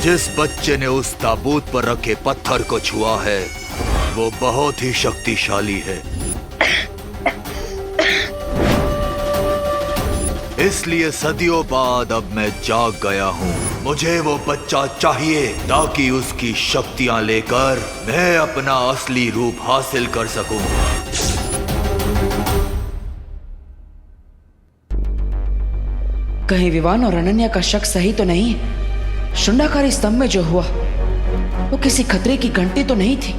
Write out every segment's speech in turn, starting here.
जिस बच्चे ने उस ताबूत पर रखे पत्थर को छुआ है वो बहुत ही शक्तिशाली है। इसलिए सदियों बाद अब मैं जाग गया हूँ। मुझे वो बच्चा चाहिए ताकि उसकी शक्तियाँ लेकर मैं अपना असली रूप हासिल कर सकूं। कहीं विवान और अनन्या का शक सही तो नहीं? शुंडाकारी स्तंभ में जो हुआ वो किसी खतरे की घंटी तो नहीं थी,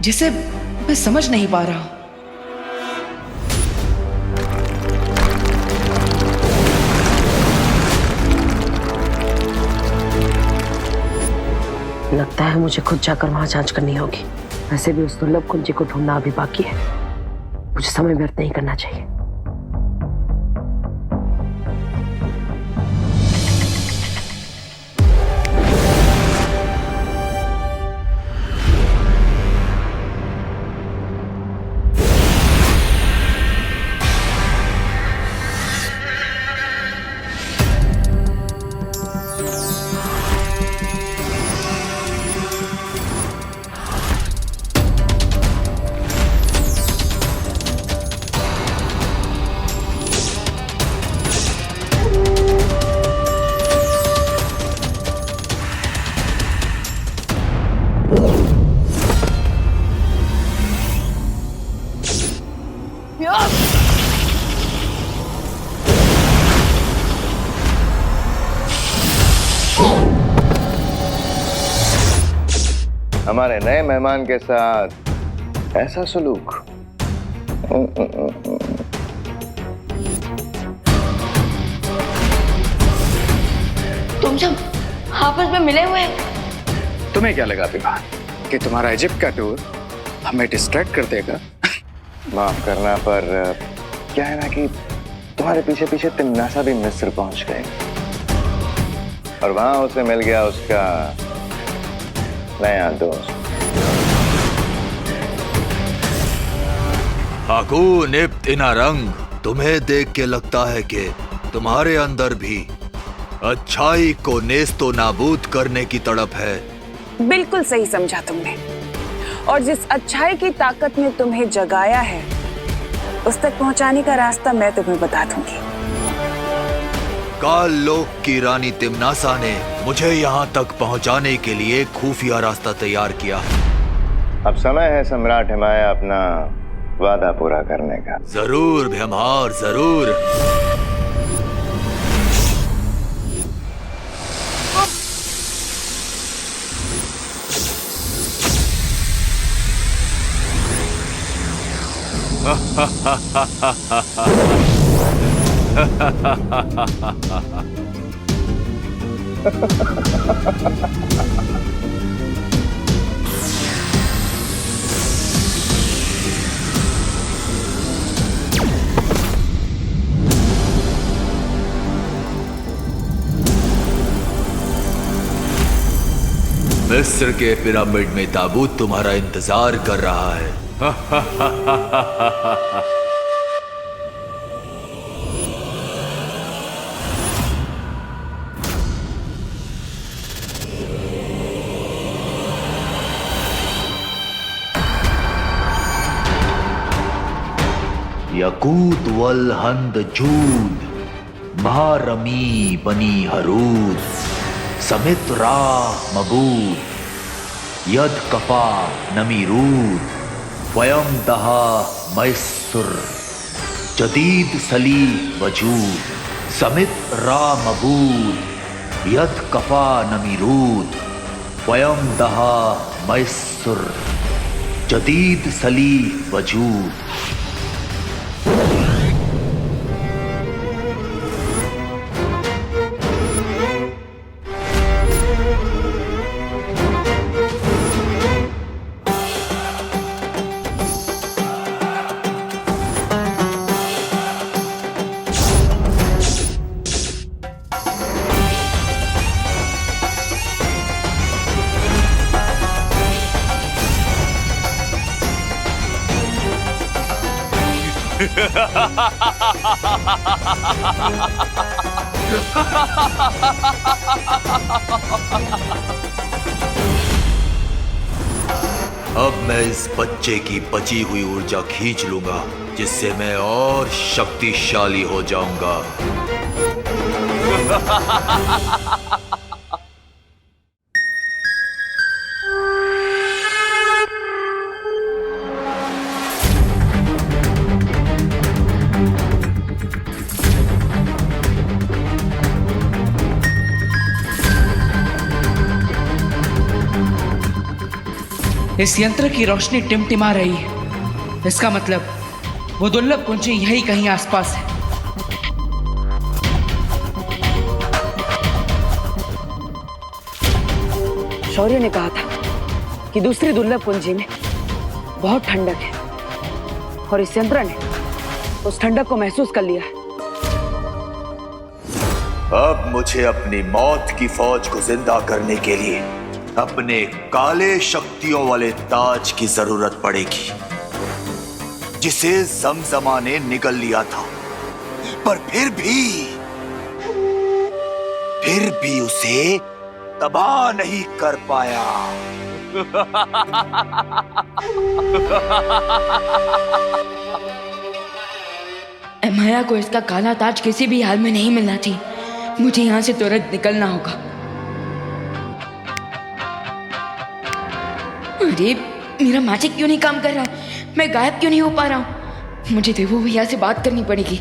जिसे मैं समझ नहीं पा रहा हूं। लगता है मुझे खुद जाकर वहां जांच करनी होगी। वैसे भी उस दुर्लभ कुंजी को ढूंढना अभी बाकी है। मुझे समय व्यर्थ नहीं करना चाहिए। हमारे नए मेहमान के साथ ऐसा सलूक। तुम सब आपस में मिले हुए हैं। तुम्हें क्या लगा विवान कि तुम्हारा इजिप्ट का टूर हमें डिस्ट्रैक्ट कर देगा? माफ करना, पर क्या है ना कि तुम्हारे पीछे पीछे तिमनासा भी मिस्र पहुंच गए और वहां उसे मिल गया उसका नया दोस्त। हाकून इब्न इनारंग, तुम्हें देख के लगता है कि तुम्हारे अंदर भी अच्छाई को नेस्तो नाबूद करने की तड़प है। बिल्कुल सही समझा तुमने। और जिस अच्छाई की ताकत ने तुम्हें जगाया है उस तक पहुंचाने का रास्ता मैं तुम्हें बता दूंगी। काल लोक की रानी तिमनासा ने मुझे यहाँ तक पहुँचाने के लिए खुफिया रास्ता तैयार किया। अब समय है सम्राट हिमाया अपना वादा पूरा करने का। जरूर भीमहार, जरूर। मिस्र के पिरामिड में ताबूत तुम्हारा इंतजार कर रहा है। यकूत वल हंद जूद महारमी बनी हरूद समित रा मबूद यद कफा नमीरूद वयम दहा मैसुर जदीद सली वजूद समित रा मबूद यद कफा नमीरूद वयम दहा मैसुर जदीद सली वजूद। अब मैं इस बच्चे की बची हुई ऊर्जा खींच लूंगा, जिससे मैं और शक्तिशाली हो जाऊंगा। इस यंत्र की रोशनी टिमटिमा रही है। इसका मतलब वो दुर्लभ कुंजी यही कहीं आसपास है। शौर्य ने कहा था कि दूसरी दुर्लभ कुंजी में बहुत ठंडक है और इस यंत्र ने उस ठंडक को महसूस कर लिया है। अब मुझे अपनी मौत की फौज को जिंदा करने के लिए अपने काले शक्तियों वाले ताज की जरूरत पड़ेगी, जिसे जमजमा ने निगल लिया था, पर फिर भी उसे तबाह नहीं कर पाया। माया को इसका काला ताज किसी भी हाल में नहीं मिलना थी। मुझे यहाँ से तुरंत निकलना होगा। अरे मेरा मैजिक क्यों नहीं काम कर रहा है? मैं गायब क्यों नहीं हो पा रहा हूँ? मुझे देवो भैया से बात करनी पड़ेगी।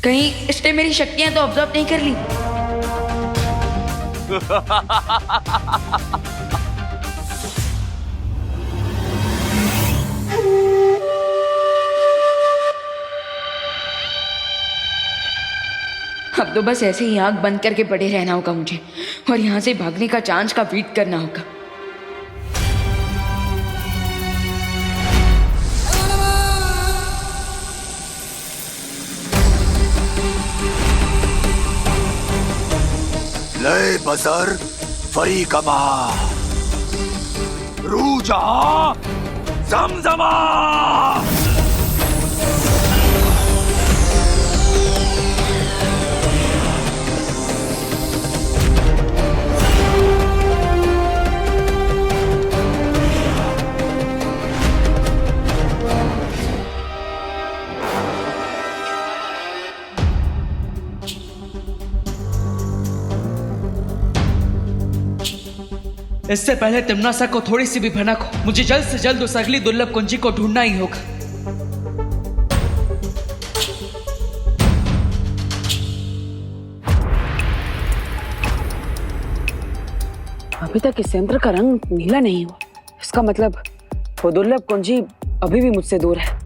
कहीं इसने मेरी शक्तियां तो ऑब्जर्व नहीं कर ली। अब तो बस ऐसे ही आंख बंद करके पड़े रहना होगा मुझे, और यहाँ से भागने का चांस का वेट करना होगा। लय बसर फरी कमा रू जहां जमजमा। इससे पहले तिम्नासा को थोड़ी सी भी भनक हो, मुझे जल्द से जल्द उस अगली दुर्लभ कुंजी को ढूंढना ही होगा। अभी तक इस यंत्र का रंग नीला नहीं हुआ। इसका मतलब वो दुर्लभ कुंजी अभी भी मुझसे दूर है।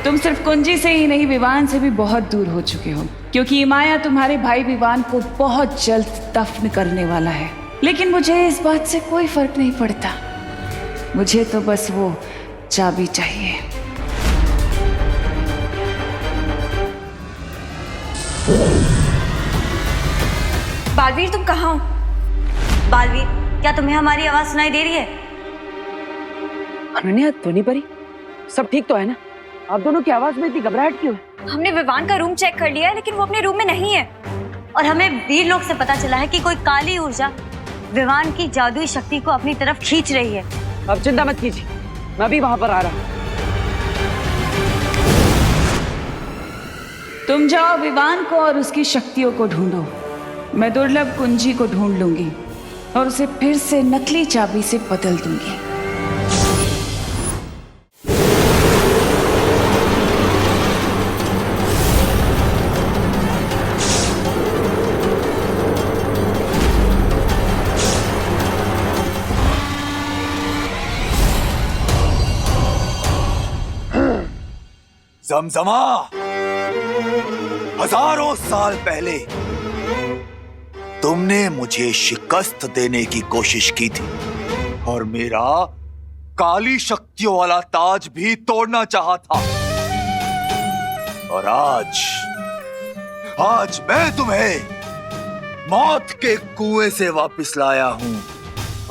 तुम सिर्फ कुंजी से ही नहीं, विवान से भी बहुत दूर हो चुके हो, क्योंकि ये माया तुम्हारे भाई विवान को बहुत जल्द दफन करने वाला है। लेकिन मुझे इस बात से कोई फर्क नहीं पड़ता। मुझे तो बस वो चाबी चाहिए। बालवीर, तुम कहाँ हो? बालवीर, क्या तुम्हें हमारी आवाज सुनाई दे रही है? अनन्या, ध्वनि परी, सब ठीक तो है ना? आप दोनों की आवाज में इतनी घबराहट क्यों है? हमने विवान का रूम चेक कर लिया है, लेकिन वो अपने रूम में नहीं है। और हमें वीर लोग से पता चला है कि कोई काली ऊर्जा विवान की जादुई शक्ति को अपनी तरफ खींच रही है। अब चिंता मत कीजिए, मैं भी वहां पर आ रहा हूँ। तुम जाओ विवान को और उसकी शक्तियों को ढूंढो। मैं दुर्लभ कुंजी को ढूंढ लूंगी और उसे फिर से नकली चाबी से बदल दूंगी। जमजमा, हजारों साल पहले तुमने मुझे शिकस्त देने की कोशिश की थी और मेरा काली शक्तियों वाला ताज भी तोड़ना चाहा था। और आज मैं तुम्हें मौत के कुएं से वापस लाया हूं।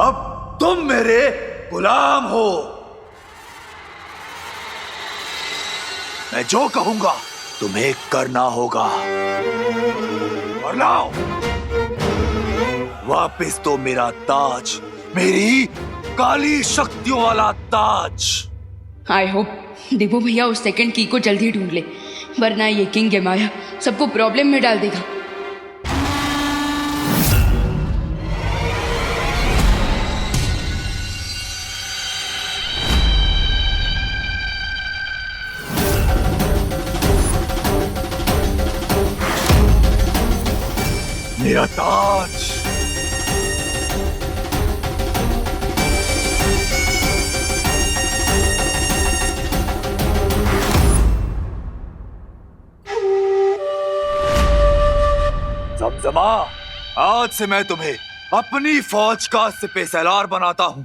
अब तुम मेरे गुलाम हो। मैं जो कहूंगा तुम्हें करना होगा। और लाओ वापस तो मेरा ताज, मेरी काली शक्तियों वाला ताज। आई होप देवो भैया उस सेकंड की को जल्दी ढूंढ ले, वरना ये किंग यमाया सबको प्रॉब्लम में डाल देगा। मेरा ताज। ज़मज़मा, आज से मैं तुम्हें अपनी फौज का सिपह सलार बनाता हूं।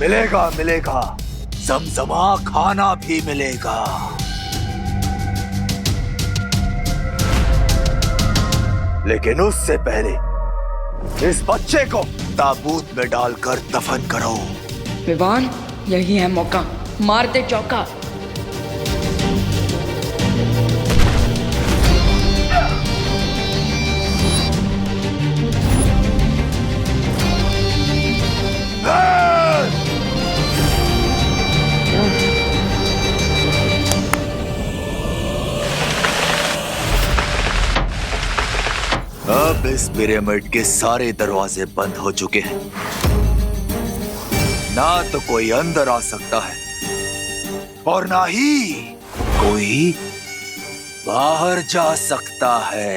मिलेगा मिलेगा, ज़मज़मा खाना भी मिलेगा। लेकिन उससे पहले इस बच्चे को ताबूत में डालकर दफन करो। विवान, यही है मौका, मार दे चौका। अब इस पिरामिड के सारे दरवाजे बंद हो चुके हैं। ना तो कोई अंदर आ सकता है और ना ही कोई बाहर जा सकता है।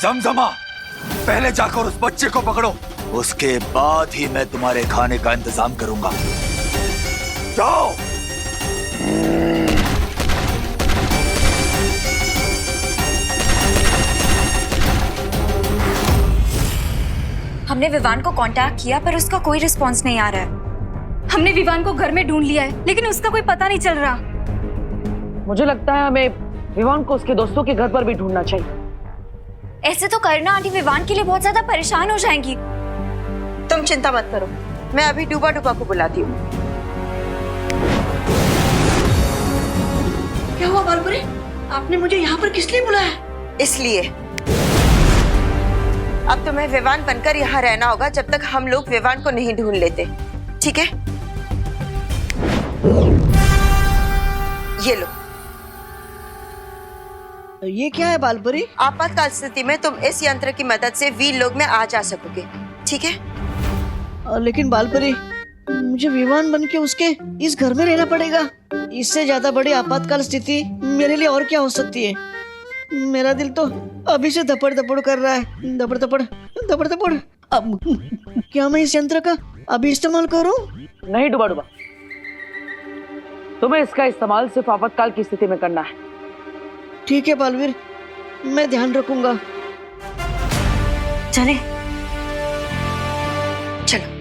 ज़मज़मा, पहले जाकर उस बच्चे को पकड़ो, उसके बाद ही मैं तुम्हारे खाने का इंतजाम करूंगा। जाओ। हमने विवान को कांटेक्ट किया पर उसका कोई रिस्पांस नहीं आ रहा है। हमने विवान को घर में ढूंढ लिया है लेकिन उसका कोई पता नहीं चल रहा। मुझे लगता है हमें विवान को उसके दोस्तों के घर पर भी ढूंढना चाहिए। ऐसे तो करना आंटी विवान के लिए बहुत ज्यादा परेशान हो जाएंगी। तुम चिंता मत करो, मैं अभी डूबा डूबा को बुलाती हूँ। क्या हुआ बालपुरी? आपने मुझे यहाँ पर किस लिए बुलाया? इसलिए अब तुम्हें विवान बनकर यहाँ रहना होगा जब तक हम लोग विवान को नहीं ढूंढ लेते, ठीक है? ये लो। ये क्या है बालपुरी? आपातकाल स्थिति में तुम इस यंत्र की मदद से वीर लोग में आ जा सकोगे, ठीक है? लेकिन बालपुरी, मुझे विवान बन के उसके इस घर में रहना पड़ेगा। इससे ज्यादा बड़ी आपातकाल स्थिति मेरे लिए और क्या हो सकती है? मेरा दिल तो अभी से धपड़ धपड़ कर रहा है, धपड़ धपड़ धपड़ धपड़। अब क्या मैं इस यंत्र का अभी इस्तेमाल करूं? नहीं डूबा डूबा, तुम्हें इसका इस्तेमाल सिर्फ आपातकाल की स्थिति में करना है। ठीक है बालवीर, मैं ध्यान रखूंगा। चले चलो।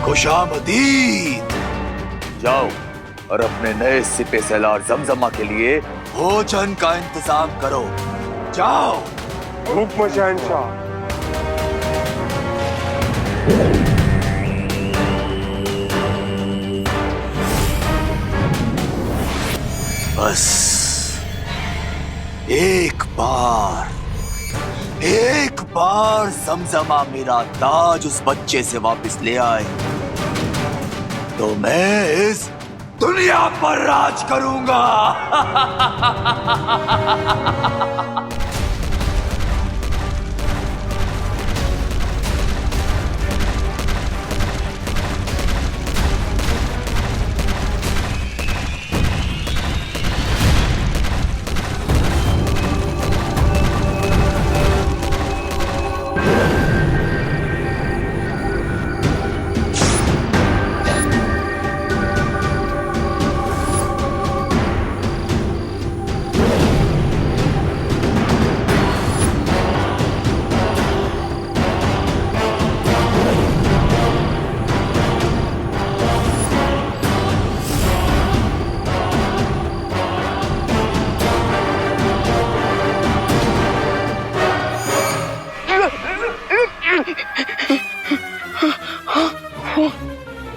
खुशामदीद। जाओ और अपने नए सिपह सलार ज़मज़मा के लिए भोजन का इंतजाम करो। जाओ। हुक्म शहंशाह। बस एक बार ज़मज़मा मेरा ताज उस बच्चे से वापस ले आए तो मैं इस दुनिया पर राज करूंगा।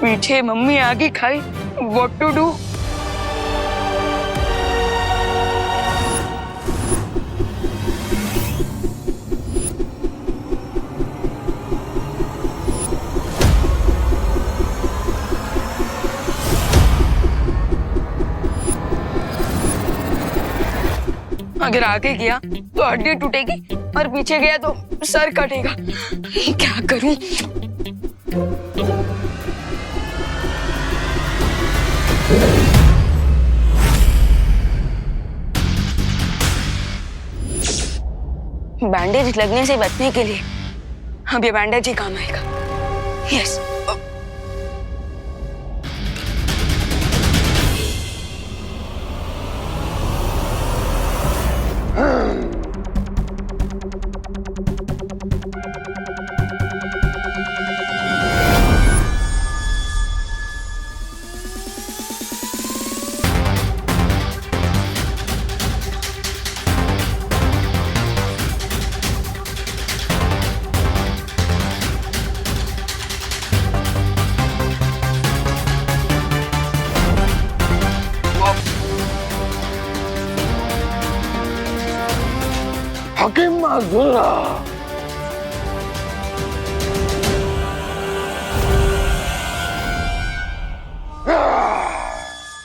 पीछे मम्मी आगे खाई, व्हाट टू डू? अगर आगे गया तो हड्डी टूटेगी और पीछे गया तो सर कटेगा। क्या करूं? बैंडेज लगने से बचने के लिए अब ये बैंडेज ही काम आएगा। Yes.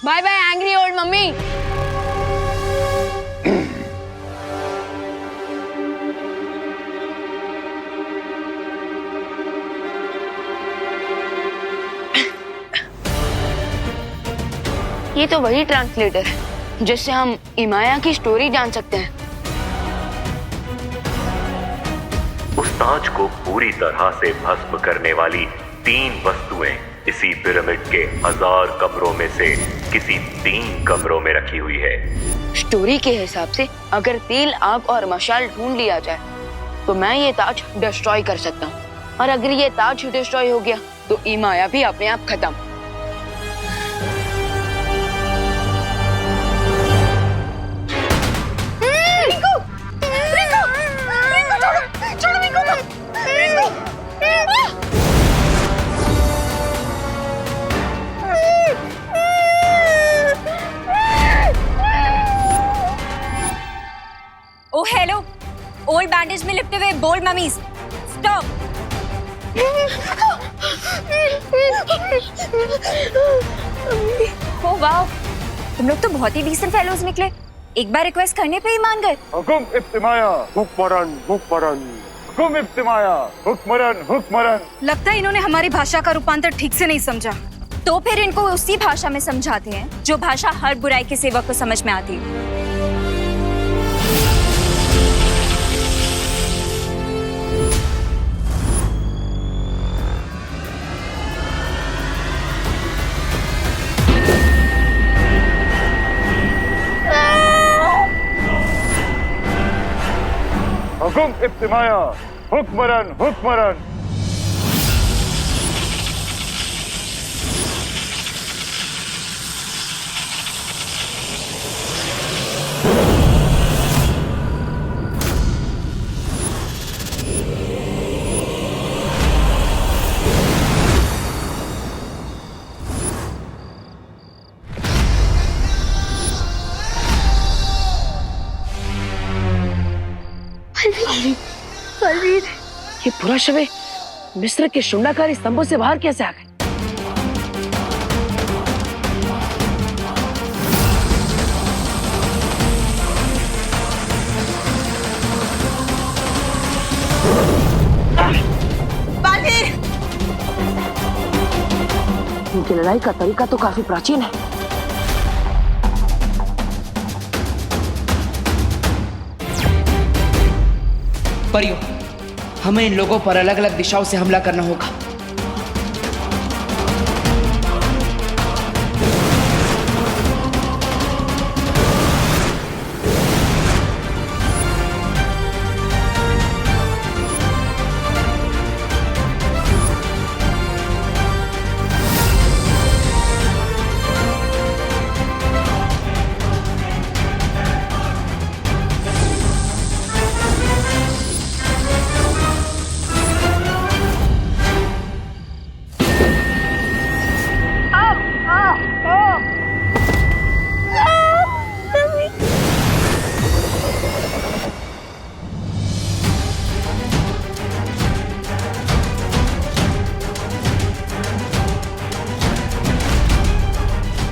Bye bye angry old mummy. ये तो वही ट्रांसलेटर है जिससे हम इमाया की स्टोरी जान सकते हैं। उस ताज को पूरी तरह से भस्म करने वाली 3 वस्तुएं इसी पिरामिड के 1000 कमरों में से किसी 3 कमरों में रखी हुई है। स्टोरी के हिसाब से अगर तेल, आग और मशाल ढूंढ लिया जाए तो मैं ये ताज डिस्ट्रॉय कर सकता हूँ, और अगर ये ताज डिस्ट्रॉय हो गया तो इमाया भी अपने आप खत्म। ओ हेलो, ओल्ड बैंडेज में लिपटे हुए bold mummies, stop. Oh wow, तुम लोग तो बहुत ही डिसेंट फेलोज निकले। एक बार रिक्वेस्ट करने पे ही मान गए। हुकुम इब्तिमाया हुक्मरन हुक्मरन, हुकुम इब्तिमाया हुक्मरन हुक्मरन। लगता है इन्होंने हमारी भाषा का रूपांतर ठीक से नहीं समझा। तो फिर इनको उसी भाषा में समझाते हैं जो भाषा हर बुराई के सेवक को समझ में आती है। हुकुम इब्तिमाया हुक्मरन हुक्मरन। ये पूरा शव मिस्र के शुंडाकारी स्तंभों से बाहर कैसे आ गए? इनकी लड़ाई का तरीका तो काफी प्राचीन है। परियों, हमें इन लोगों पर अलग अलग दिशाओं से हमला करना होगा।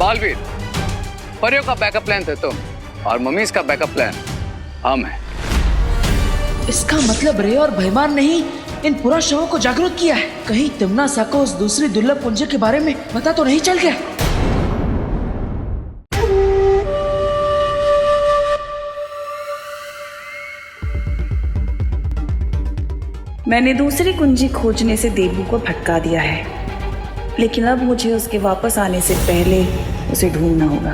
बालवीर, परियों का बैकअप प्लान थे तुम और मम्मीज का बैकअप प्लान हम हैं। इसका मतलब रे और भयमान ने ही इन पूरा शवों को जागरूक किया है। कहीं तिम्नासा को उस दूसरी दुर्लभ कुंज के बारे में पता तो नहीं चल गया? मैंने दूसरी कुंजी खोजने से देवू को भटका दिया है, लेकिन अब मुझे उसके वापस आने से पहले उसे ढूंढना होगा।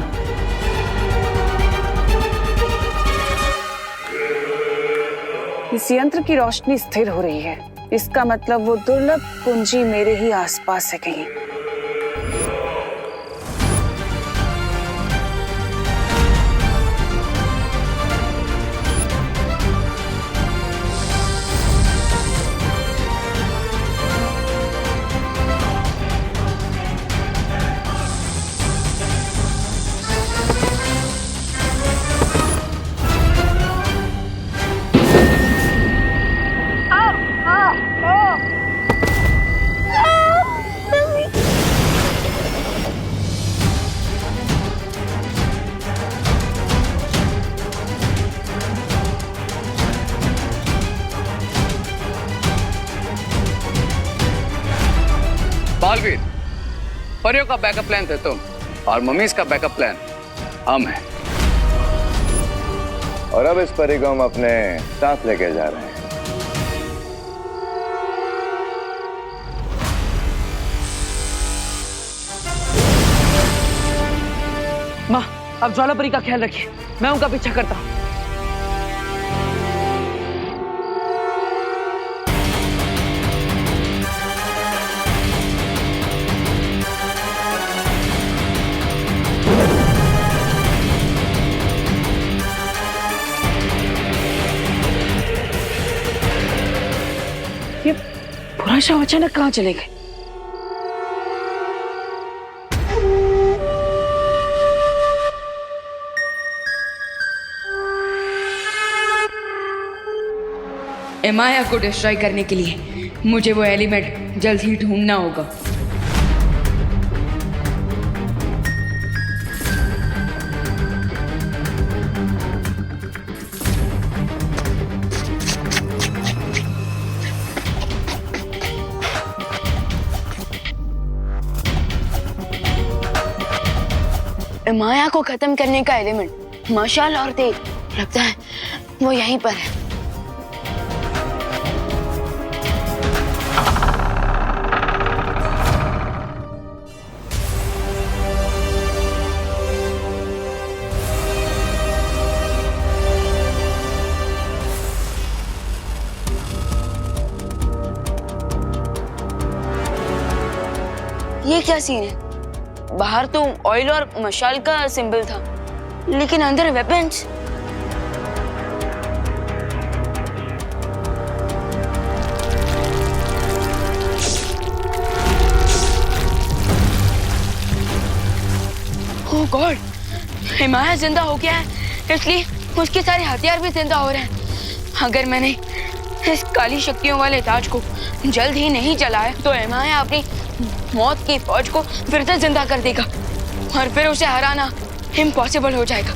इस यंत्र की रोशनी स्थिर हो रही है, इसका मतलब वो दुर्लभ कुंजी मेरे ही आसपास है कहीं। बालवीर, परियों का बैकअप प्लान थे तुम और मम्मीज का बैकअप प्लान हम हैं। और अब इस परी को हम अपने साथ लेके जा रहे हैं। माँ, अब ज्वालापरी का ख्याल रखिए, मैं उनका पीछा करता हूँ। ये पूरा शव अचानक कहाँ चले गए? एमाया को डिस्ट्रॉय करने के लिए मुझे वो एलिमेंट जल्द ही ढूंढना होगा। माया को खत्म करने का एलिमेंट मशाल और तेज, लगता है वो यहीं पर है। ये क्या सीन है? बाहर तो ऑयल और मशाल का सिंबल था, लेकिन अंदर वेपन्स। ओह गॉड, हिमाया जिंदा हो गया है, इसलिए उसके सारे हथियार भी जिंदा हो रहे हैं। अगर मैंने इस काली शक्तियों वाले ताज को जल्द ही नहीं जलाया तो हिमाया अपनी मौत की फौज को फिर से जिंदा कर देगा और फिर उसे हराना इम्पॉसिबल हो जाएगा।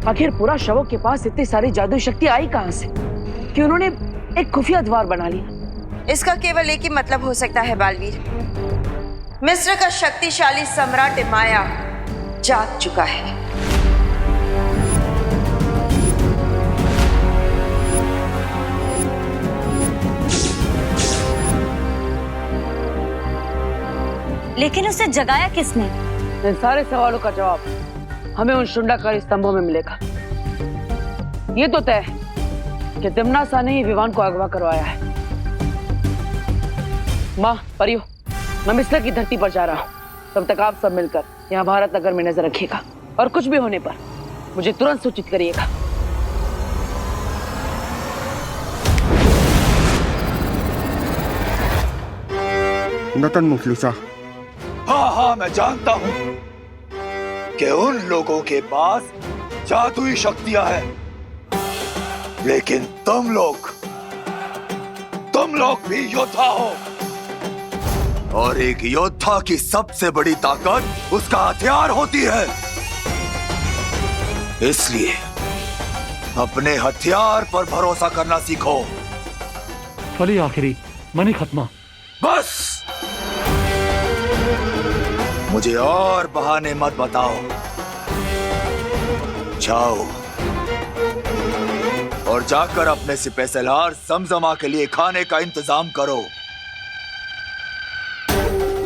आखिर पूरा शवों के पास इतनी सारी जादुई शक्ति आई कहां से कि उन्होंने एक खुफिया द्वार बना लिया? इसका केवल एक ही मतलब हो सकता है बालवीर। मिस्र का शक्तिशाली सम्राट इमाया जाग चुका है। लेकिन उसे जगाया किसने? इन सारे सवालों का जवाब हमें उन शुंडाकारी स्तंभों में मिलेगा। ये तो तय है कि तिम्नासा ने ही विवान को अगवा करवाया है। माँ, परियो, मैं मिस्र की धरती पर जा रहा हूँ। तब तक आप सब मिलकर यहाँ भारत नगर में नजर रखिएगा और कुछ भी होने पर मुझे तुरंत सूचित करिएगा। नतन मुफलिसा। हाँ हाँ, मैं जानता हूँ कि उन लोगों के पास जादुई शक्तियां हैं, लेकिन तुम लोग भी योद्धा हो, और एक योद्धा की सबसे बड़ी ताकत उसका हथियार होती है। इसलिए अपने हथियार पर भरोसा करना सीखो। फली आखिरी मनी खत्मा। बस मुझे और बहाने मत बताओ। जाओ और जाकर अपने सिपहसालार समजमा के लिए खाने का इंतजाम करो,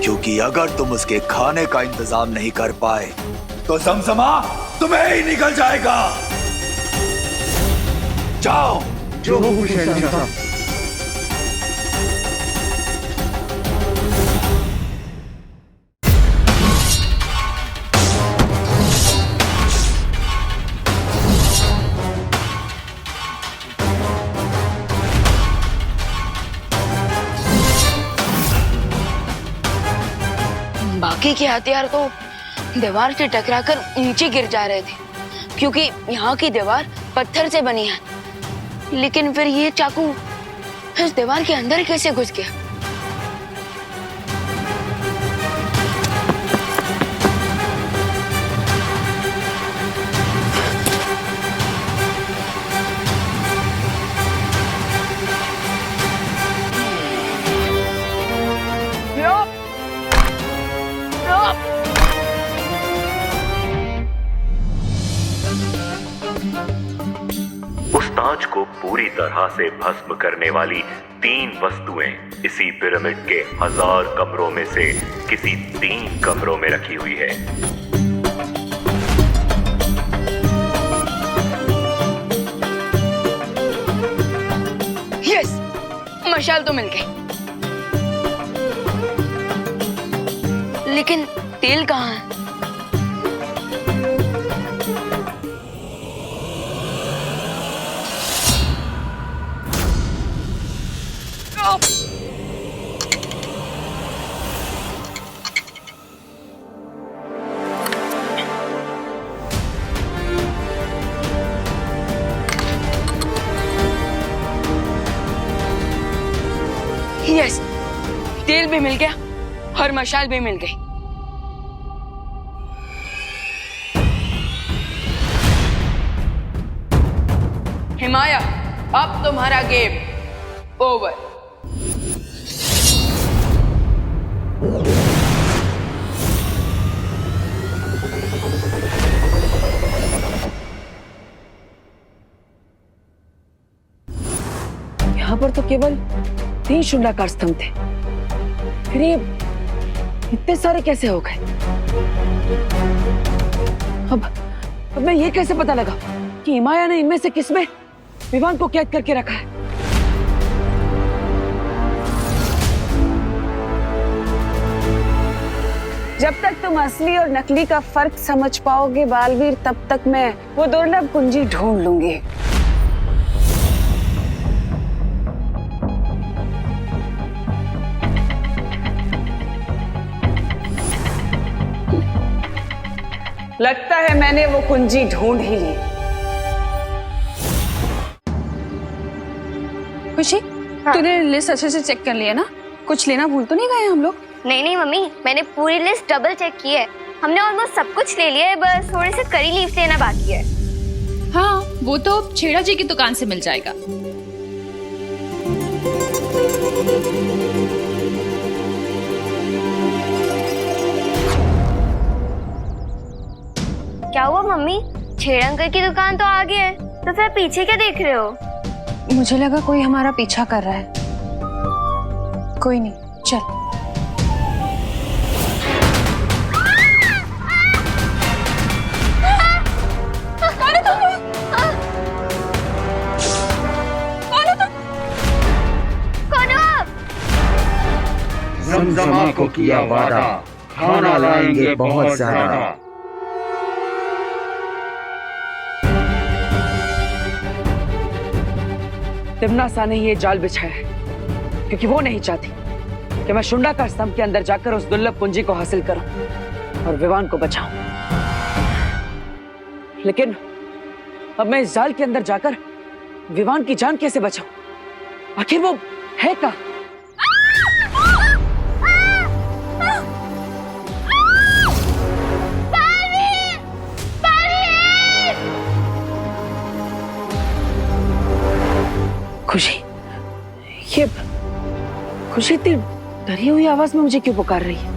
क्योंकि अगर तुम उसके खाने का इंतजाम नहीं कर पाए तो समजमा तुम्हें ही निकल जाएगा। जाओ। जो हुकुम शहंशाह। बाकी के हथियार तो दीवार से टकराकर नीचे गिर जा रहे थे, क्योंकि यहाँ की दीवार पत्थर से बनी है। लेकिन फिर ये चाकू इस दीवार के अंदर कैसे घुस गया? उस ताज को पूरी तरह से भस्म करने वाली 3 वस्तुएं इसी पिरामिड के 1000 कमरों में से किसी 3 कमरों में रखी हुई है। यस, मशाल तो मिल गई, लेकिन तेल कहाँ है? यस, तेल भी मिल गया और मशाल भी मिल गई। हिमाया, अब तुम्हारा गेम ओवर। यहाँ पर तो केवल 3 शुंडाकार स्तंभ थे, फिर ये इतने सारे कैसे हो गए? अब मैं ये कैसे पता लगा कि हिमाया ने इनमें से किसमें विवान को कैद करके रखा है? जब तक तुम असली और नकली का फर्क समझ पाओगे बालवीर, तब तक मैं वो दुर्लभ कुंजी ढूंढ लूंगी। लगता है मैंने वो कुंजी ढूंढ ही ली। खुशी, तूने लिस्ट अच्छे से चेक कर लिया ना? कुछ लेना भूल तो नहीं गए हम लोग? नहीं मम्मी, मैंने पूरी लिस्ट डबल चेक की है। हमने ऑलमोस्ट सब कुछ ले लिया है, बस थोड़े से करी लीव्स लेना बाकी है। हाँ, वो तो छेड़ा जी की दुकान से मिल जाएगा। क्या हुआ मम्मी? छेड़ अंकल की दुकान तो आगे है, तो फिर पीछे क्या देख रहे हो? मुझे लगा कोई हमारा पीछा कर रहा है। कोई नहीं, चल। जमजमा को किया वादा, खाना लाएंगे बहुत ज्यादा। तिमनासा ने ये जाल बिछाया है क्योंकि वो नहीं चाहती कि मैं शुंडा का स्तंभ के अंदर जाकर उस दुर्लभ पूंजी को हासिल करूं और विवान को बचाऊं। लेकिन अब मैं इस जाल के अंदर जाकर विवान की जान कैसे बचाऊं? आखिर वो है कहां? खुशी, ये खुशी इतनी डरी हुई आवाज में मुझे क्यों पुकार रही है?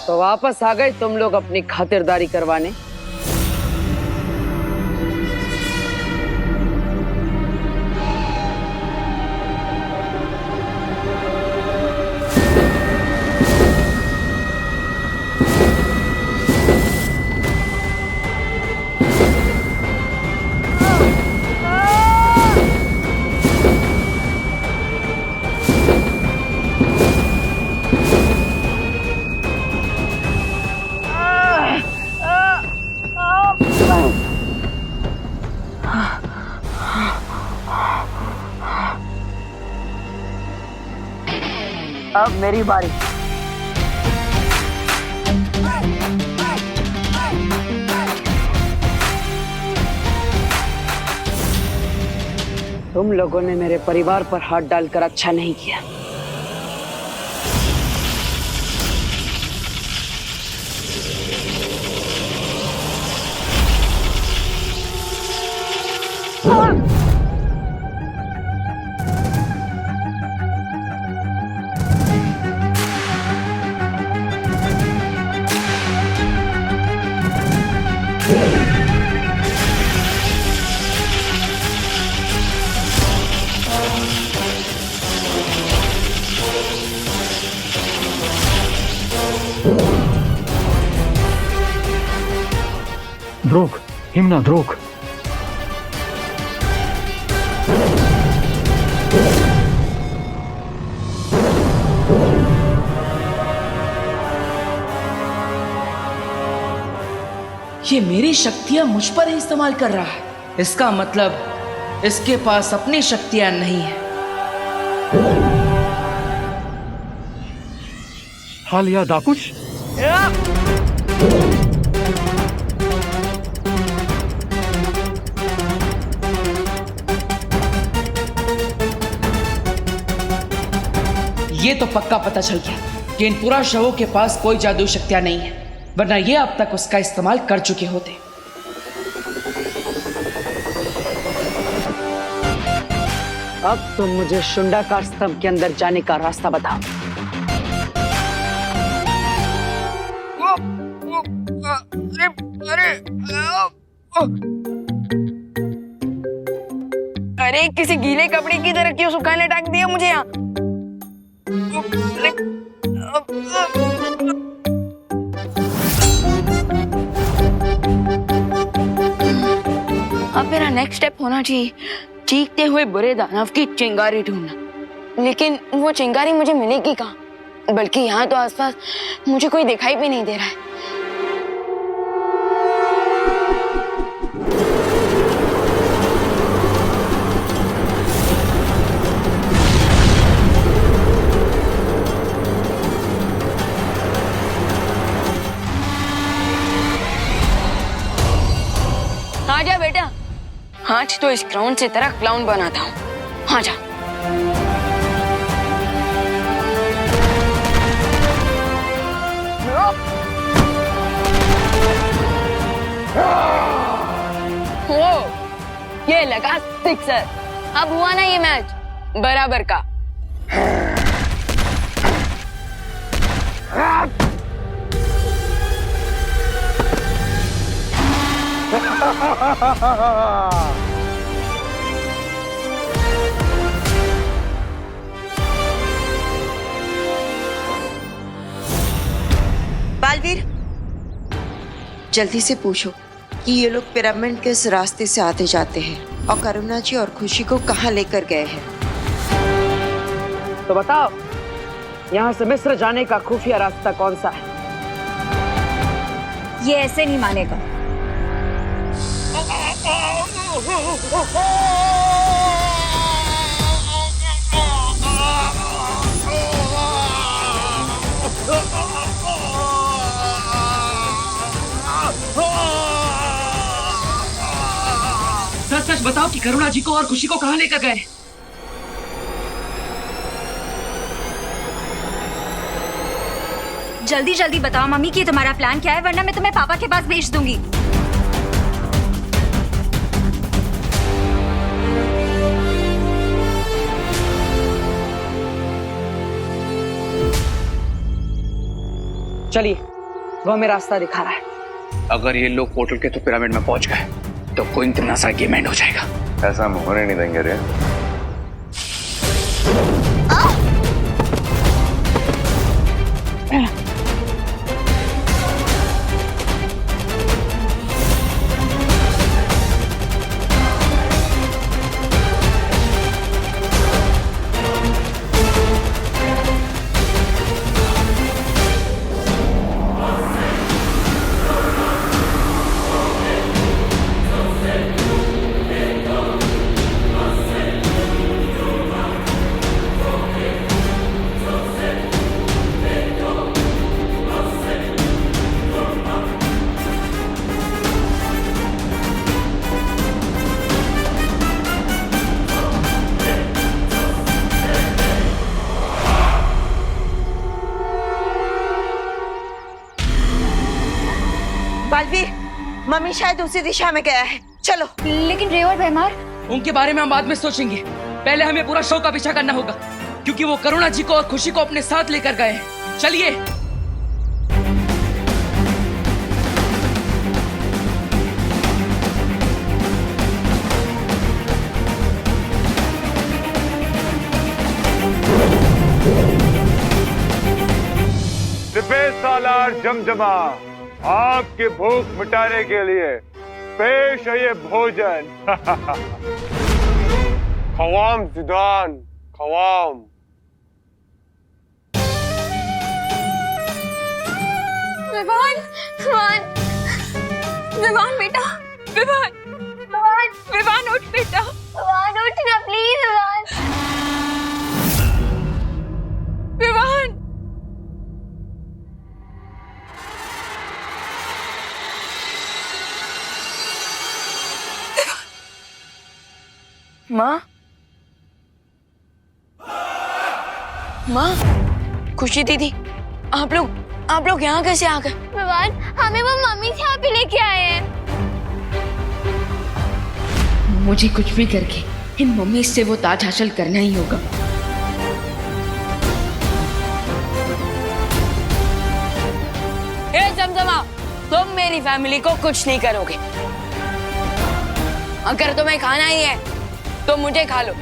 तो वापस आ गए तुम लोग अपनी खातिरदारी करवाने। अब मेरी बारी। तुम लोगों ने मेरे परिवार पर हाथ डालकर अच्छा नहीं किया। ड्रोक, हिमना ड्रोक। ये मेरी शक्तियां मुझ पर ही इस्तेमाल कर रहा है। इसका मतलब इसके पास अपनी शक्तियां नहीं है। हालिया दाकुश। ये तो पक्का पता चल गया कि इन पूरा शवों के पास कोई जादुई शक्तियां नहीं है, वरना ये अब तक उसका इस्तेमाल कर चुके होते। अब तुम मुझे शुंडाकार स्तंभ के अंदर जाने का रास्ता बताओ। अरे किसी गीले कपड़े की तरह क्यों सुखाने टांग दिया मुझे यहाँ? अब मेरा नेक्स्ट स्टेप होना चाहिए चीखते हुए बुरे दानव की चिंगारी ढूंढना। लेकिन वो चिंगारी मुझे मिलेगी कहाँ? बल्कि यहाँ तो आसपास मुझे कोई दिखाई भी नहीं दे रहा है। आजा बेटा, आज तो इस क्राउन से तेरा क्लाउन बनाता हूँ। आजा। ओ, ये लगा सिक्सर। अब हुआ ना ये मैच बराबर का। बालवीर, जल्दी से पूछो कि ये लोग पिरामिड किस रास्ते से आते जाते हैं और करुणा जी और खुशी को कहाँ लेकर गए हैं। तो बताओ, यहाँ से मिस्र जाने का खुफिया रास्ता कौन सा है? ये ऐसे नहीं मानेगा। सच सच बताओ कि करुणा जी को और खुशी को कहाँ लेकर गए? जल्दी जल्दी बताओ मम्मी कि तुम्हारा प्लान क्या है, वरना मैं तुम्हें पापा के पास भेज दूंगी। चलिए, वो हमें रास्ता दिखा रहा है। अगर ये लोग पोर्टल के तो पिरामिड में पहुंच गए तो कोई इतना सा गेम एंड हो जाएगा। ऐसा हम होने नहीं देंगे रे। बालवीर, मम्मी शायद उसी दिशा में गया है, चलो। लेकिन रे और भैमार, उनके बारे में हम बाद में सोचेंगे। पहले हमें पूरा शो का पीछा करना होगा, क्योंकि वो करुणा जी को और खुशी को अपने साथ लेकर गए हैं। चलिए। सालार जमजमा, आपकी भूख मिटाने के लिए पेश है ये भोजन। खवाम जिदान, खवाम। विवान, विवान, विवान बेटा, विवान, विवान, विवान उठ बेटा, विवान उठ ना प्लीज विवान। विवान, माँ, माँ, खुशी दीदी, आप लोग यहाँ कैसे आ गए? विवान, हमें वो मम्मी से आप ही लेके आए हैं। मुझे कुछ भी करके इन मम्मी से वो ताज हासिल करना ही होगा। हे जमजमा, तुम मेरी फैमिली को कुछ नहीं करोगे। अगर तुम्हें खाना ही है तो मुझे खा लो।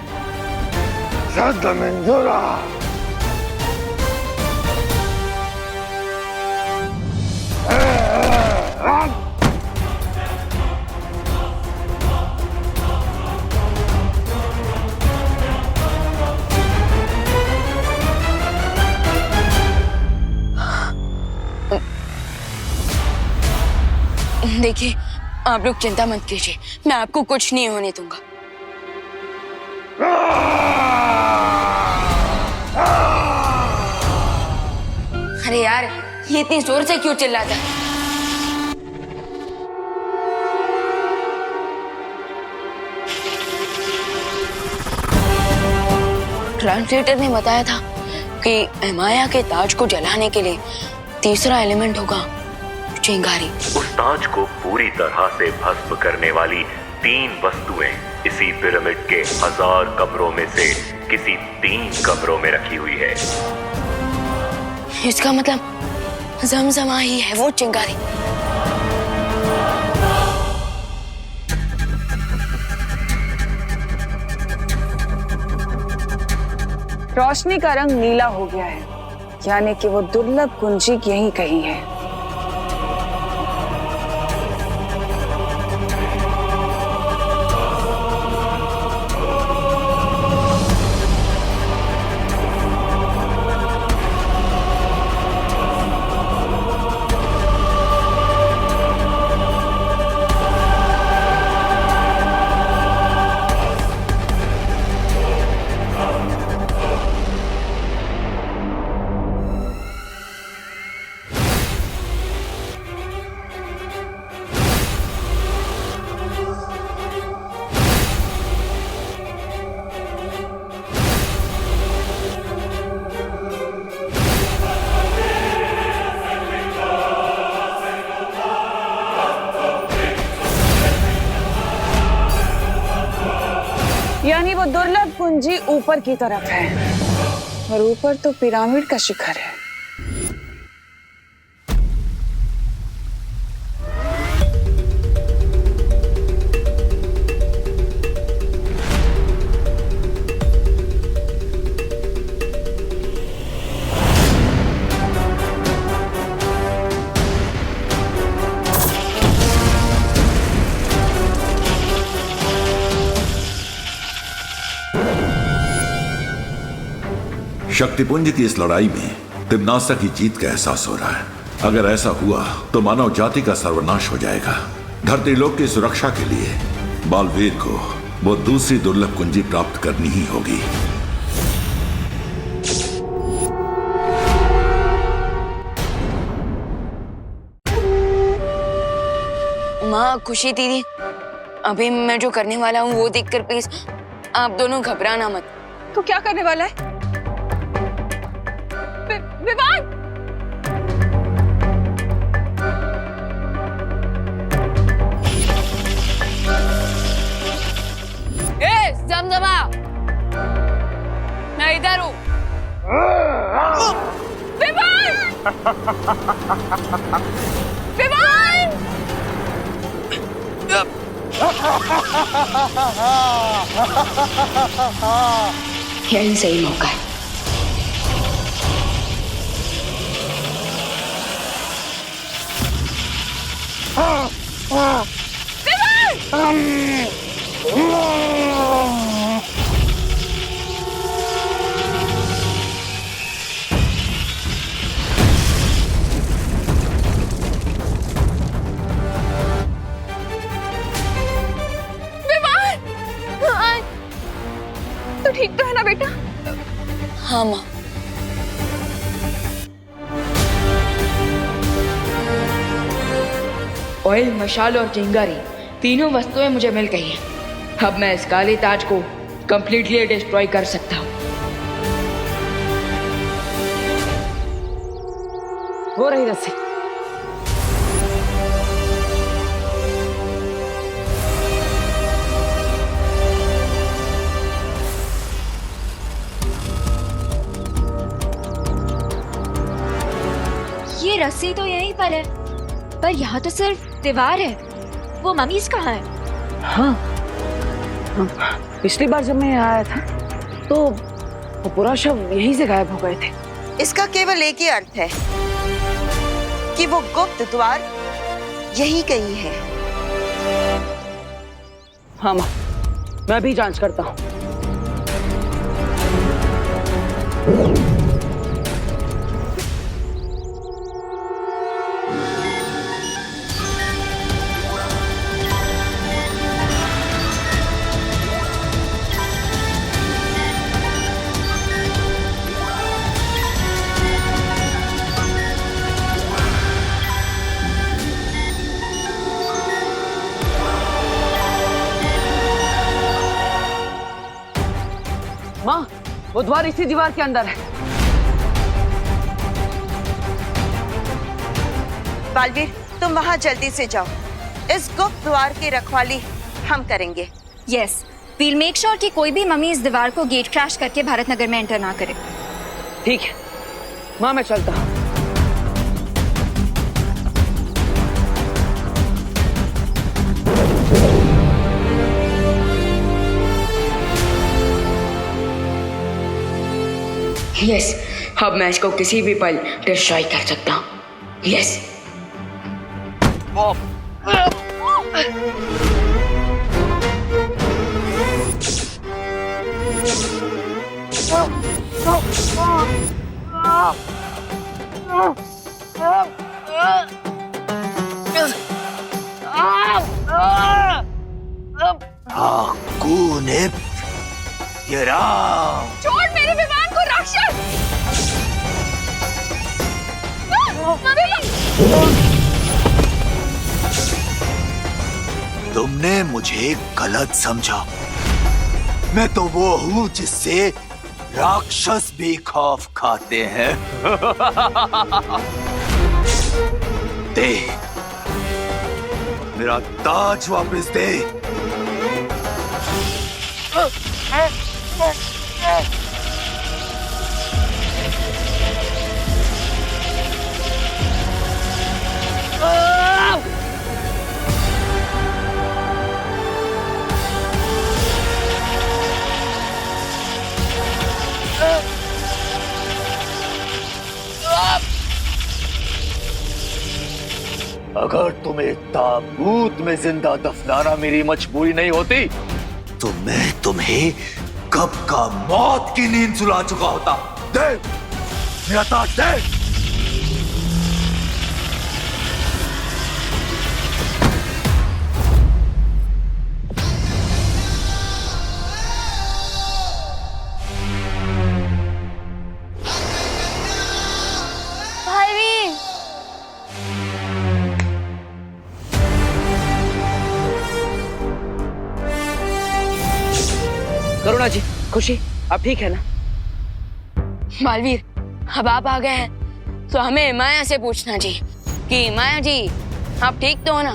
देखिए, आप लोग चिंता मत कीजिए, मैं आपको कुछ नहीं होने दूंगा। अरे यार, ये इतनी जोर से क्यों चिल्लाता है? ट्रांसलेटर ने बताया था कि हिमाया के ताज को जलाने के लिए तीसरा एलिमेंट होगा चिंगारी। उस ताज को पूरी तरह से भस्म करने वाली 3 वस्तुएं इसी पिरामिड के 1000 कमरों में से किसी 3 कमरों में रखी हुई है। इसका मतलब जमजमा ही है वो चिंगारी। रोशनी का रंग नीला हो गया है, यानी कि वो दुर्लभ कुंजी यहीं कहीं है। यानी वो दुर्लभ कुंजी ऊपर की तरफ है और ऊपर तो पिरामिड का शिखर है। शक्तिपुंज की इस लड़ाई में तिम्नासा की जीत का एहसास हो रहा है। अगर ऐसा हुआ तो मानव जाति का सर्वनाश हो जाएगा। धरती लोक की सुरक्षा के लिए बालवीर को वो दूसरी दुर्लभ कुंजी प्राप्त करनी ही होगी। माँ खुशी दीदी, अभी मैं जो करने वाला हूँ वो देखकर प्लीज आप दोनों घबराना मत। तो क्या करने वाला है? विवान! जमजमा, मैं इधर हूँ। विवान! विवान! यही सही मौका है। तो ठीक तो है ना बेटा? हाँ माँ। ऑयल, मशाल और चिंगारी तीनों वस्तुएं मुझे मिल गई हैं। अब मैं इस काले ताज को कंप्लीटली डिस्ट्रॉय कर सकता हूँ। वो रही रस्सी। ये रस्सी तो यहीं पर है, पर यहाँ तो सिर्फ दीवार है। वो मम्मीज कहाँ है? हाँ, पिछली बार जब मैं यहाँ आया था तो वो पूरा शव यहीं से गायब हो गए थे। इसका केवल एक ही अर्थ है कि वो गुप्त द्वार यही कहीं है। हाँ माँ, मैं भी जांच करता हूँ। माँ, वो द्वार इसी दीवार के अंदर है। बालवीर, तुम वहाँ जल्दी से जाओ। इस गुप्त द्वार की रखवाली हम करेंगे। यस, वील मेक श्योर कि कोई भी मम्मी इस दीवार को गेट क्रैश करके भारत नगर में एंटर ना करे। ठीक है माँ, मैं चलता हूँ। यस, अब मैं इसको किसी भी पल डिस्ट्रॉय कर सकता हूँ। यस। छोड़ मेरे विमान को राक्षस! तुमने मुझे गलत समझा। मैं तो वो हूँ जिससे राक्षस भी खौफ खाते हैं। दे मेरा ताज वापस दे। अगर तुम्हें ताबूत में जिंदा दफनाना मेरी मजबूरी नहीं होती तो मैं तुम्हें कब का मौत की नींद सुला चुका होता। दे मेरा ताज दे। करुणा जी, खुशी, आप ठीक है ना? बालवीर, अब आप आ गए हैं तो हमें माया से पूछना जी कि माया जी आप ठीक तो हो ना?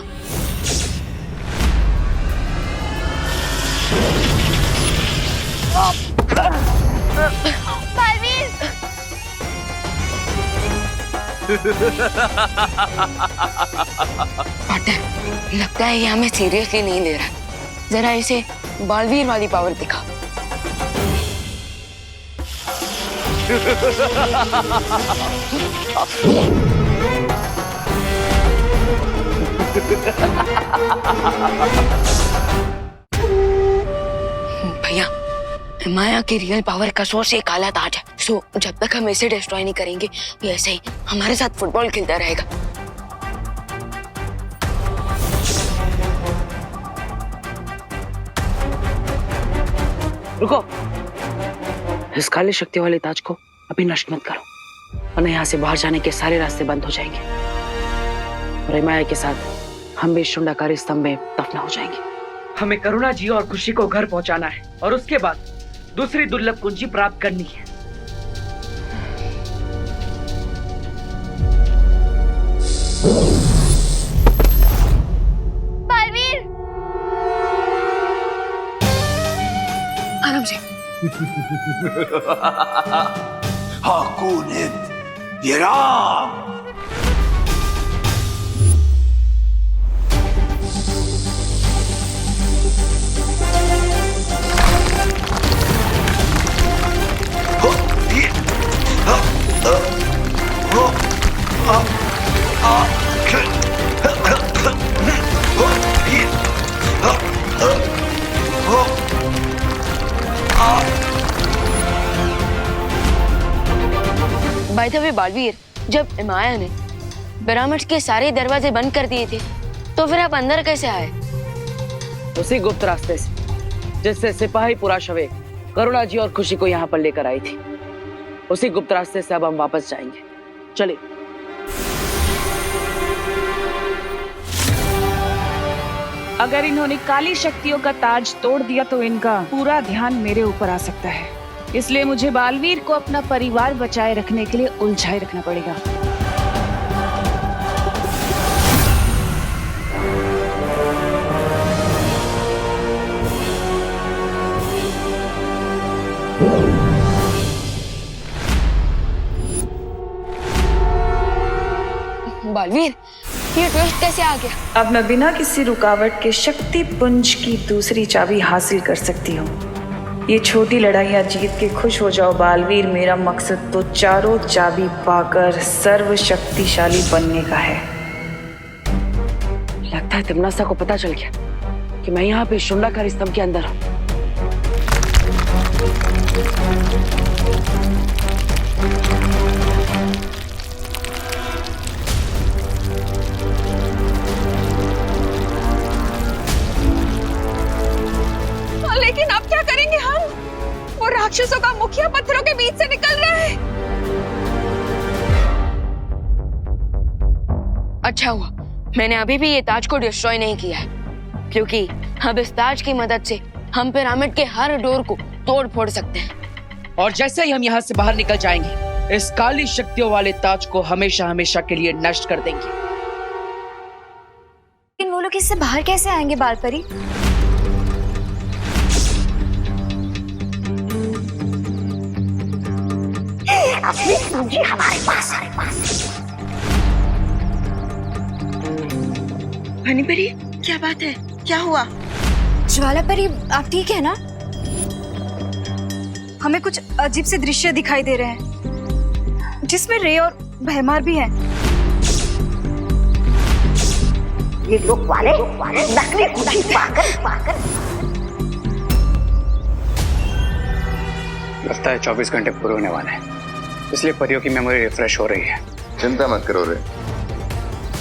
बालवीर! लगता है ये हमें सीरियसली नहीं ले रहा। जरा इसे बालवीर वाली पावर दिखा। भैया, माया की रियल पावर का सोर्स एक काला ताज है। सो जब तक हम इसे डिस्ट्रॉय नहीं करेंगे ये ऐसे ही हमारे साथ फुटबॉल खेलता रहेगा। रुको, इस काली शक्ति वाले ताज को अभी नष्ट मत करो, वरना यहाँ से बाहर जाने के सारे रास्ते बंद हो जाएंगे और माया के साथ हम भी शुंडाकारी स्तंभ में दफना हो जाएंगे। हमें करुणा जी और खुशी को घर पहुंचाना है और उसके बाद दूसरी दुर्लभ कुंजी प्राप्त करनी है। बालवीर! आराम से। हाकुनित ये Ram. By the way Baalveer, जब माया ने पिरामिड के सारे दरवाजे बंद कर दिए थे तो फिर आप अंदर कैसे आए? उसी गुप्त रास्ते से जिससे सिपाही पूरा शवे करुणा जी और खुशी को यहाँ पर लेकर आई थी। उसी गुप्त रास्ते से अब हम वापस जाएंगे। चलिए। अगर इन्होंने काली शक्तियों का ताज तोड़ दिया तो इनका पूरा ध्यान मेरे ऊपर आ सकता है। इसलिए मुझे बालवीर को अपना परिवार बचाए रखने के लिए उलझाए रखना पड़ेगा। बालवीर, ये ट्विस्ट कैसे आ गया? अब मैं बिना किसी रुकावट के शक्ति पुंज की दूसरी चाबी हासिल कर सकती हूँ। ये छोटी लड़ाइयाँ जीत के खुश हो जाओ बालवीर। मेरा मकसद तो चारों चाबी पाकर सर्वशक्तिशाली बनने का है। लगता है तिम्नासा को पता चल गया कि मैं यहाँ पे शुंडाकारी स्तंभ के अंदर हूँ। लेकिन अब क्या करेंगे हम? वो राक्षसों का मुखिया पत्थरों के बीच से निकल रहा है। अच्छा हुआ मैंने अभी भी ये ताज को डिस्ट्रॉय नहीं किया है, क्योंकि अब इस ताज की मदद से हम पिरामिड के हर डोर को तोड़ फोड़ सकते हैं। और जैसे ही हम यहाँ से बाहर निकल जाएंगे, इस काली शक्तियों वाले ताज को हमेशा हमेशा के लिए नष्ट कर देंगे। लेकिन वो लोग इससे बाहर कैसे आएंगे बालपरी? असली पूंजी हमारे पास है। हनीपरी, क्या बात है? क्या हुआ? ज्वाला परी, आप ठीक है ना? हमें कुछ अजीब से दृश्य दिखाई दे रहे हैं, जिसमें रे और भैमार भी हैं। ये लोग वाले नकली कुंजी पाकर लगता है 24 घंटे पूरे होने वाले हैं, इसलिए परियों की मेमोरी रिफ्रेश हो रही है। चिंता मत करो रे,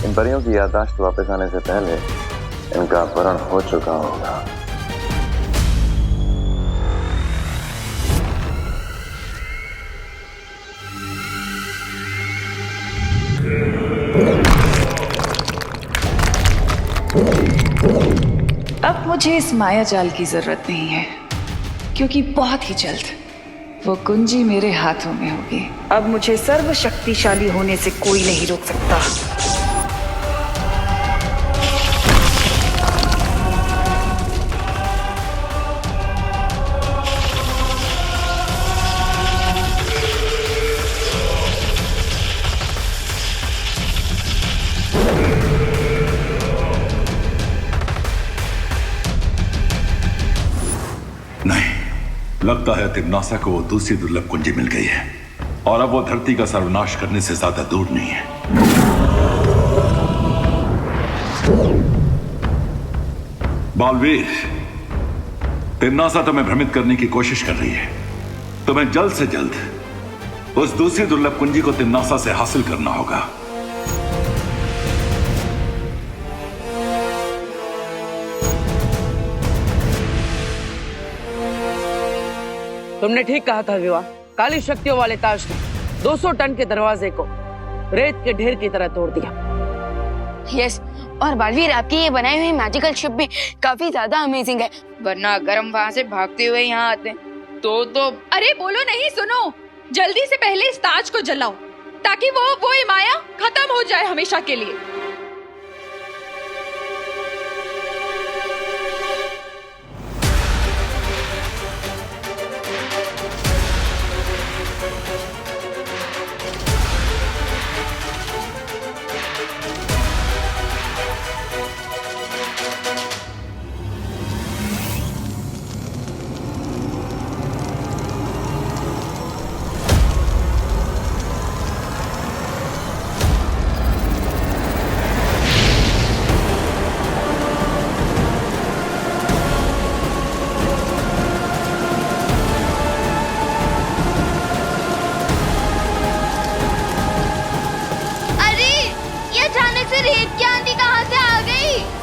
इन परियों की याददाश्त वापस आने से पहले इनका अपहरण हो चुका होगा। अब मुझे इस माया जाल की जरूरत नहीं है, क्योंकि बहुत ही जल्द वो कुंजी मेरे हाथों में होगी। अब मुझे सर्वशक्तिशाली होने से कोई नहीं रोक सकता। लगता है तिम्नासा को वो दूसरी दुर्लभ कुंजी मिल गई है, और अब वो धरती का सर्वनाश करने से ज्यादा दूर नहीं है। बालवीर, तिम्नासा तुम्हें भ्रमित करने की कोशिश कर रही है। तुम्हें जल्द से जल्द उस दूसरी दुर्लभ कुंजी को तिम्नासा से हासिल करना होगा। तुमने ठीक कहा था विवाह। काली शक्तियों वाले ताज ने 200 टन के दरवाजे को रेत के ढेर की तरह तोड़ दिया। यस, और बालवीर, आपकी ये बनाई हुई मैजिकल शिप भी काफी ज्यादा अमेजिंग है, वरना अगर हम वहाँ से भागते हुए यहाँ आते तो अरे बोलो नहीं, सुनो, जल्दी से पहले इस ताज को जलाओ ताकि वो माया खत्म हो जाए हमेशा के लिए।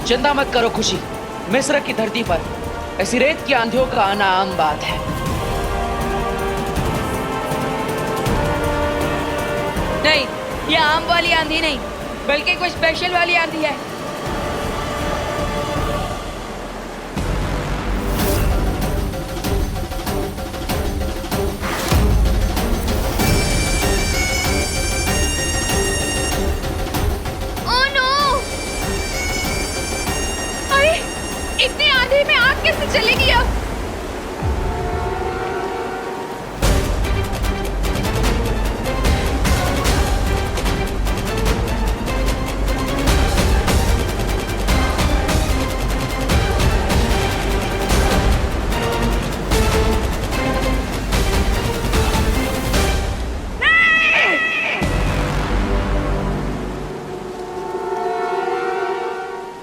चिंता मत करो खुशी, मिस्र की धरती पर ऐसी रेत की आंधियों का आना आम बात है। नहीं, ये आम वाली आंधी नहीं, बल्कि कोई स्पेशल वाली आंधी है। कैसे चलेगी अब?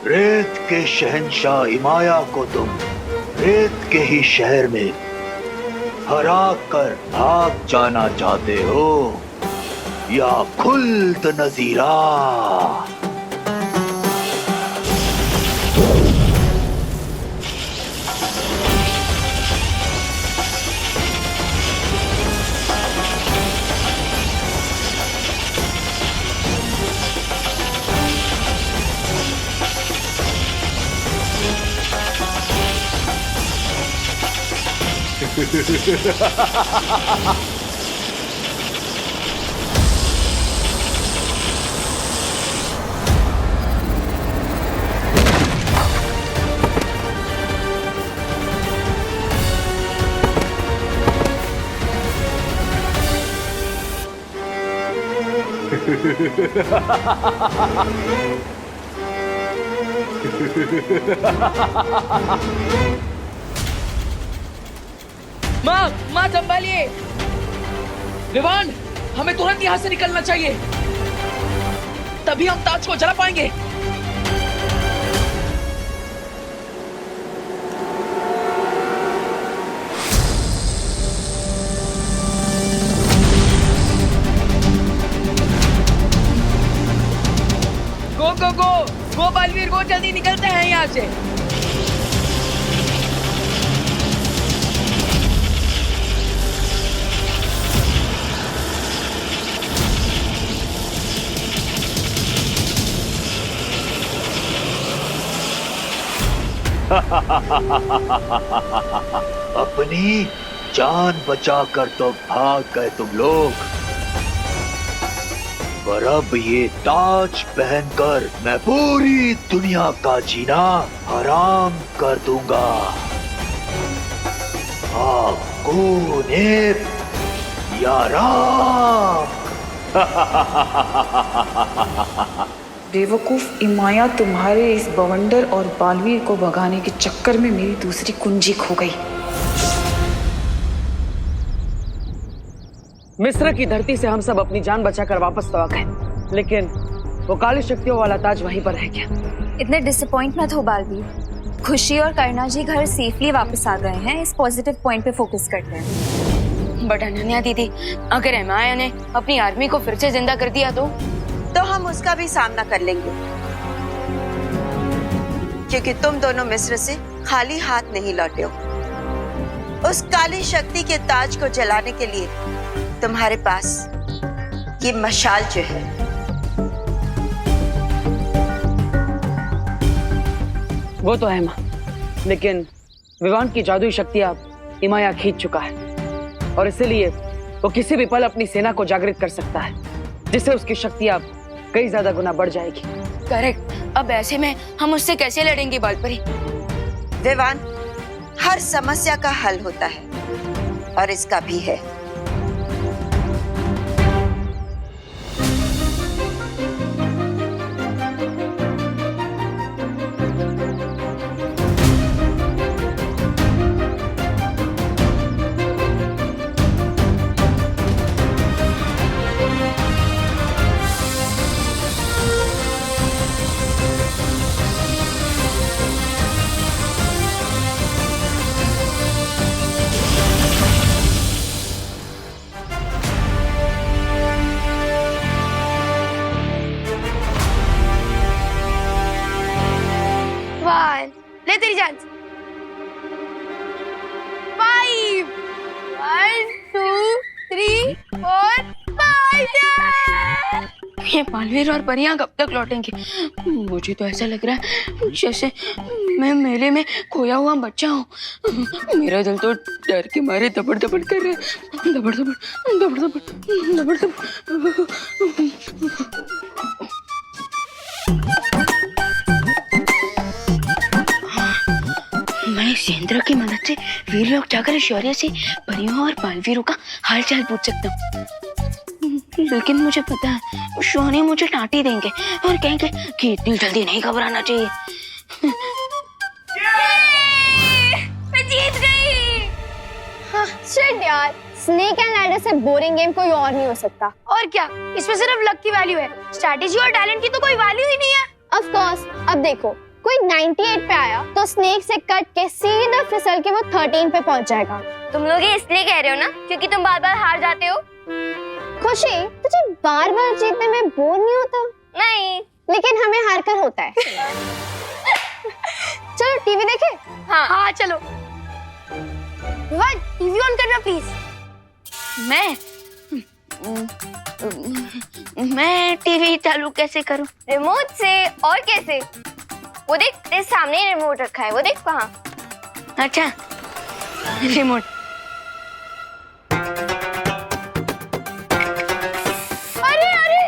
रेत के शहंशाह इमाया को तुम रेत के ही शहर में हरा कर भाग जाना चाहते हो या खुल्द नजीरा? माँ संभालिए। विवान, हमें तुरंत यहाँ से निकलना चाहिए, तभी हम ताज को जला पाएंगे। गो बालवीर, गो जल्दी निकलते हैं यहाँ से। अपनी जान बचाकर तो भाग गए तुम लोग, पर अब ये ताज पहनकर मैं पूरी दुनिया का जीना हराम कर दूंगा। कौन या राम? बेवकूफ इमाया, तुम्हारे इस बवंडर और बालवीर को भगाने के चक्कर में मेरी दूसरी कुंजी खो गई। मिस्र की धरती से हम सब अपनी जान बचाकर वापस तो आ गए, लेकिन वो काली शक्तियों वाला ताज वहीं पर रह गया। इतने डिसअपॉइंट मत हो बालवीर। खुशी और करना जी घर सेफली वापस आ गए हैं। इस पॉजिटिव पॉइंट पे फोकस करते हैं। बट अनन्या दीदी, अगर इमाया ने अपनी आर्मी को फिर से जिंदा कर दिया तो हम उसका भी सामना कर लेंगे, क्योंकि तुम दोनों मिस्र से खाली हाथ नहीं लौटे हो। उस काली शक्ति के ताज को जलाने के लिए तुम्हारे पास ये मशाल जो है, वो तो है माँ, लेकिन विवान की जादुई शक्ति अब इमाया खींच चुका है, और इसीलिए वो किसी भी पल अपनी सेना को जागृत कर सकता है, जिससे उसकी शक्ति अब कई ज्यादा गुना बढ़ जाएगी। करेक्ट। अब ऐसे में हम उससे कैसे लड़ेंगे बालपरी? विवान, हर समस्या का हल होता है, और इसका भी है। ले तेरी जान। 5 1 2 3 4 5। ये बालवीर और परियां कब तक लौटेंगे? मुझे तो ऐसा लग रहा है जैसे मैं मेले में खोया हुआ बच्चा हूँ। मेरा दिल तो डर के मारे दबड़ दबड़ कर रहा है। दबड़ दबड़ दबड़ दबड़ दबड़ दबड़। मैं इस से वीर लोग जाकर शौर्य से परियों और बालवीरों का हालचाल पूछ सकता हूँ। लेकिन मुझे पता है शौर्य मुझे डांट ही देंगे और कहेंगे कि इतनी जल्दी नहीं घबराना चाहिए। मैं जीत गई। हाँ, शिट यार, स्नेक एंड लैडर से बोरिंग गेम कोई और नहीं हो सकता। और क्या, इसमें सिर्फ लक की वैल्यू है, स्ट्रैटेजी और टैलेंट की तो कोई वैल्यू ही नहीं है। ऑफ कोर्स, अब देखो कोई 98 पे आया तो स्नेक से कट के सीधा फिसल के वो 13 पे पहुंच जाएगा। तुम लोग ये इसलिए कह रहे हो ना क्योंकि तुम बार बार हार जाते हो। खुशी, तुझे बार बार जीतने में बोर नहीं होता? नहीं, लेकिन हमें हार कर होता है। चलो टीवी देखें? हाँ हाँ चलो। टीवी ऑन करना प्लीज। मैं टीवी चालू कैसे करूं? रिमोट से। और कैसे? वो देख, तेरे सामने ही रिमोट रखा है, वो देख वहाँ। अच्छा, रिमोट। अरे अरे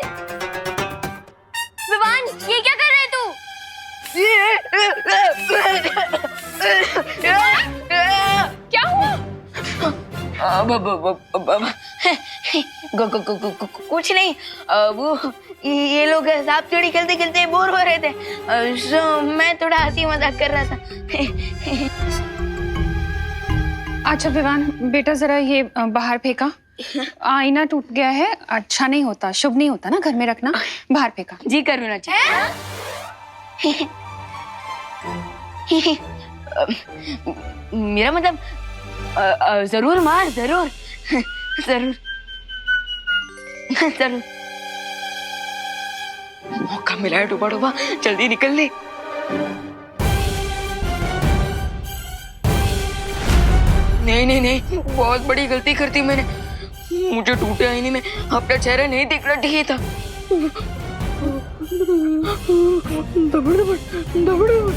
विवान, ये क्या कर रहे तू? क्या हुआ? कुछ नहीं, वो ये लोग सांप सीढ़ी खेलते खेलते बोर हो रहे थे, सो मैं थोड़ा हंसी मजाक कर रहा था। अच्छा विवान बेटा, जरा ये बाहर फेंका। आईना टूट गया है, अच्छा नहीं होता, शुभ नहीं होता ना घर में रखना। बाहर फेंका। जी करुणा जी। मेरा मतलब जरूर मार, जरूर जरूर जरूर। मौका मिला है डूबा डूबा, जल्दी निकल ले। नहीं नहीं नहीं, बहुत बड़ी गलती कर दी मैंने। मुझे टूटे आईने में अपना चेहरा नहीं दिखना चाहिए था। दबड़ दबड़ दबड़ दबड़।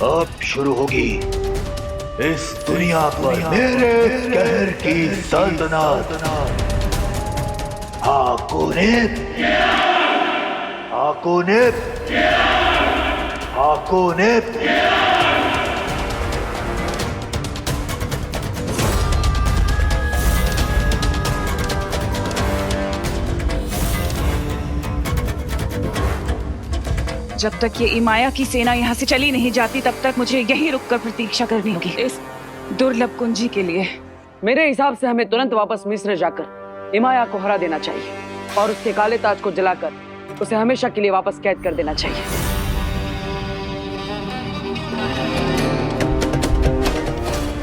अब शुरू होगी इस दुनिया पर मेरे कहर की सल्तनत। हाकोनेप, हाकोनेप, हाकोनेप। जब तक ये इमाया की सेना यहाँ से चली नहीं जाती तब तक मुझे यहीं रुककर प्रतीक्षा करनी होगी इस दुर्लभ कुंजी के लिए। मेरे हिसाब से हमें तुरंत वापस मिस्र जाकर इमाया को हरा देना चाहिए और उसके काले ताज को जलाकर उसे हमेशा के लिए वापस कैद कर देना चाहिए।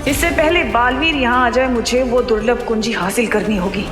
इससे पहले बालवीर यहाँ आ जाए, मुझे वो दुर्लभ कुंजी हासिल करनी होगी।